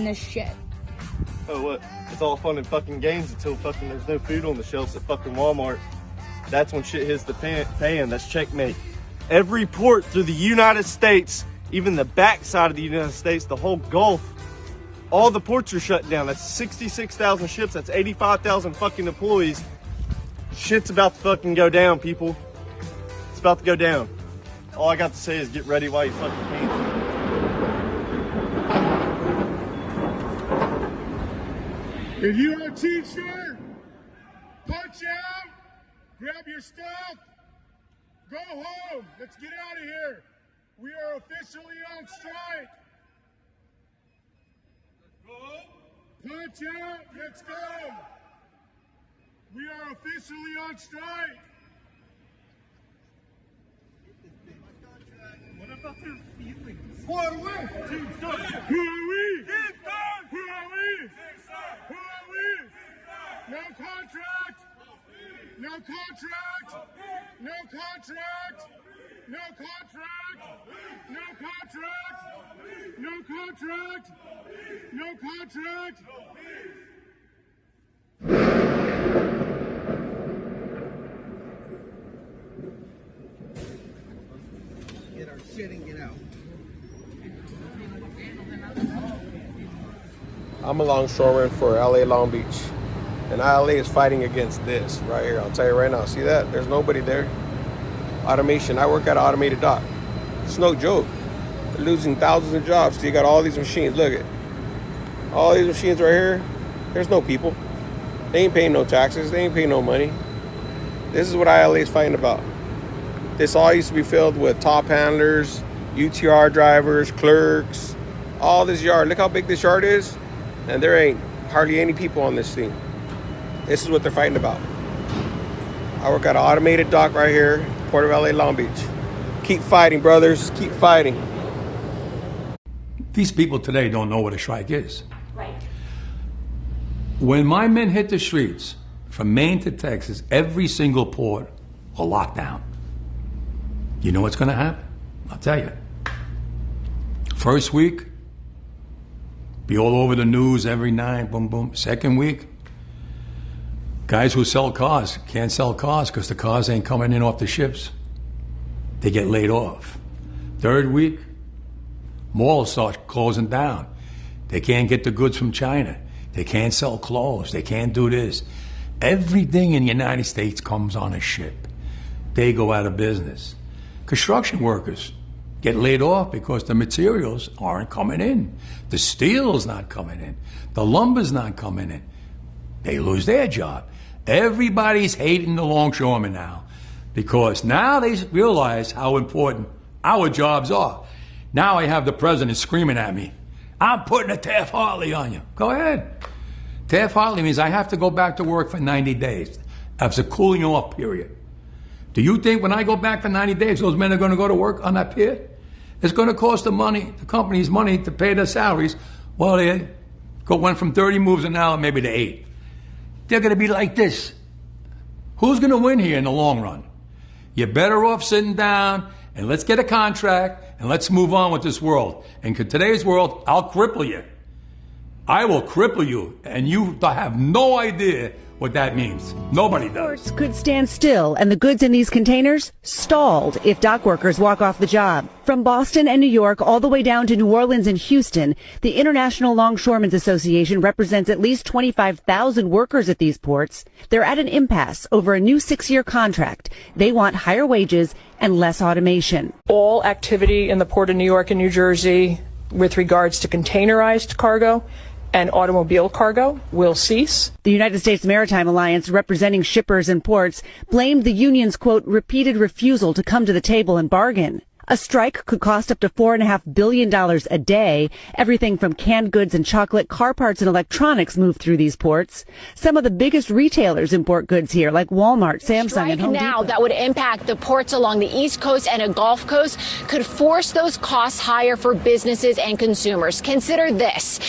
this shit. Oh, what? It's all fun and fucking games until fucking there's no food on the shelves at fucking Walmart. That's when shit hits the pan. That's checkmate. Every port through the United States, even the backside of the United States, the whole Gulf, all the ports are shut down. That's 66,000 ships. That's 85,000 fucking employees. Shit's about to fucking go down, people. It's about to go down. All I got to say is get ready while you fucking can. If you are a teacher, punch out, grab your stuff, go home. Let's get out of here. We are officially on strike. Punch out, let's go. We are officially on strike. What about their feelings? Who are we? Who are we? Who are we? Who are we? No contract! No contract! No contract! No contract! No contract! No contract! No contract! Get our shit and get out. I'm a longshoreman for LA Long Beach. And LA is fighting against this right here. I'll tell you right now. See that? There's nobody there. Automation. I work at an automated dock. It's no joke. They're losing thousands of jobs. So you got all these machines. Look at all these machines right here. There's no people. They ain't paying no taxes. They ain't paying no money. This is what ILA is fighting about. This all used to be filled with top handlers, UTR drivers, clerks, all this yard. Look how big this yard is. And there ain't hardly any people on this thing. This is what they're fighting about. I work at an automated dock right here, Port of LA, Long Beach. Keep fighting, brothers. Keep fighting. These people today don't know what a strike is. Right. When my men hit the streets, from Maine to Texas, every single port will lock down. You know what's going to happen? I'll tell you. First week, be all over the news every night, boom, boom. Second week, guys who sell cars can't sell cars because the cars ain't coming in off the ships. They get laid off. Third week, malls start closing down. They can't get the goods from China. They can't sell clothes. They can't do this. Everything in the United States comes on a ship. They go out of business. Construction workers get laid off because the materials aren't coming in. The steel's not coming in. The lumber's not coming in. They lose their job. Everybody's hating the longshoremen now because now they realize how important our jobs are. Now I have the president screaming at me, I'm putting a Taft-Hartley on you. Go ahead. Taft-Hartley means I have to go back to work for 90 days. That's a cooling off period. Do you think when I go back for 90 days, those men are going to go to work on that pier? It's going to cost the companies money to pay their salaries. Well, they went from 30 moves an hour maybe to 8. They're going to be like this. Who's going to win here in the long run? You're better off sitting down and let's get a contract and let's move on with this world. And in today's world, I'll cripple you. I will cripple you, and you have no idea what that means. Nobody does. Ports could stand still and the goods in these containers stalled if dock workers walk off the job. From Boston and New York all the way down to New Orleans and Houston, the International Longshoremen's Association represents at least 25,000 workers at these ports. They're at an impasse over a new 6-year contract. They want higher wages and less automation. All activity in the Port of New York and New Jersey with regards to containerized cargo and automobile cargo will cease. The United States Maritime Alliance, representing shippers and ports, blamed the union's, quote, repeated refusal to come to the table and bargain. A strike could cost up to $4.5 billion a day. Everything from canned goods and chocolate, car parts, and electronics move through these ports. Some of the biggest retailers import goods here, like Walmart, Samsung, and Home Depot. Now that would impact the ports along the East Coast and a Gulf Coast, could force those costs higher for businesses and consumers. Consider this.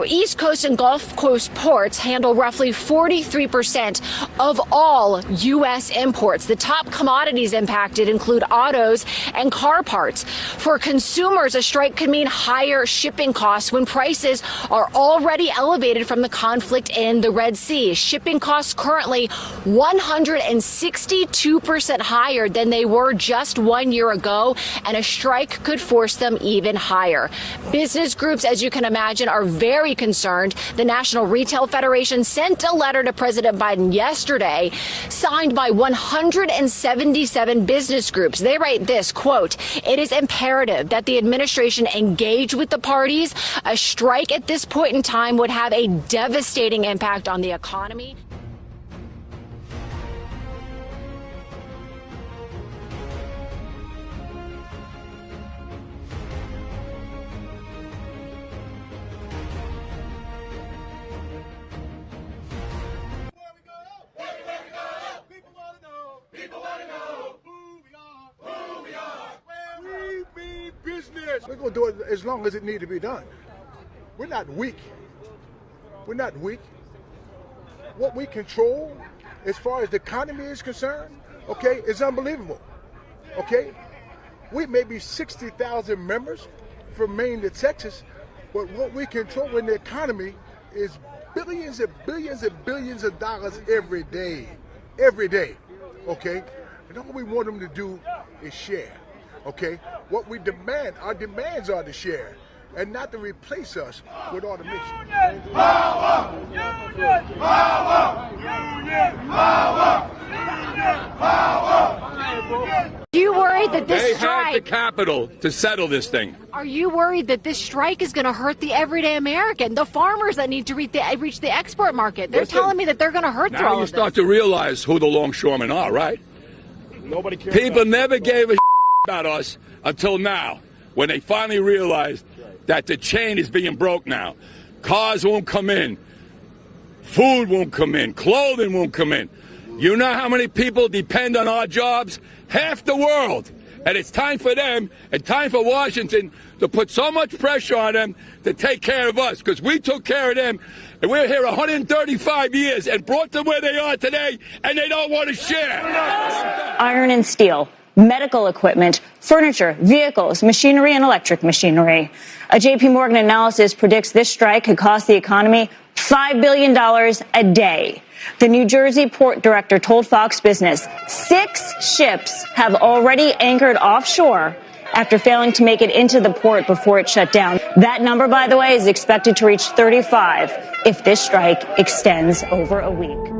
East Coast and Gulf Coast ports handle roughly 43% of all U.S. imports. The top commodities impacted include autos and car car parts. For consumers, a strike could mean higher shipping costs when prices are already elevated from the conflict in the Red Sea. Shipping costs currently 162% higher than they were just 1 year ago, and a strike could force them even higher. Business groups, as you can imagine, are very concerned. The National Retail Federation sent a letter to President Biden yesterday, signed by 177 business groups. They write this, quote, "It is imperative that the administration engage with the parties. A strike at this point in time would have a devastating impact on the economy." We're going to do it as long as it needs to be done. We're not weak. We're not weak. What we control, as far as the economy is concerned, okay, is unbelievable. Okay? We may be 60,000 members from Maine to Texas, but what we control in the economy is billions and billions and billions of dollars every day. Every day. Okay? And all we want them to do is share. Okay, what we demand, our demands are to share and not to replace us with automation. Union power! Union power! Union power! Union power! Are you worried that this They strike? have the capital to settle this thing. Are you worried that this strike is going to hurt the everyday American, the farmers that need to reach the export market? They're telling me that they're going to hurt through all Now of you this. start to realize who the longshoremen are, right? Nobody cares. People never gave a about us until now, when they finally realized that the chain is being broke now. Cars won't come in. Food won't come in. Clothing won't come in. You know how many people depend on our jobs? Half the world. And it's time for them and time for Washington to put so much pressure on them to take care of us, because we took care of them, and we're here 135 years and brought them where they are today, and they don't want to share. Iron and steel, medical equipment, furniture, vehicles, machinery, and electric machinery. A JP Morgan analysis predicts this strike could cost the economy $5 billion a day. The New Jersey port director told Fox Business 6 ships have already anchored offshore after failing to make it into the port before it shut down. That number, by the way, is expected to reach 35 if this strike extends over a week.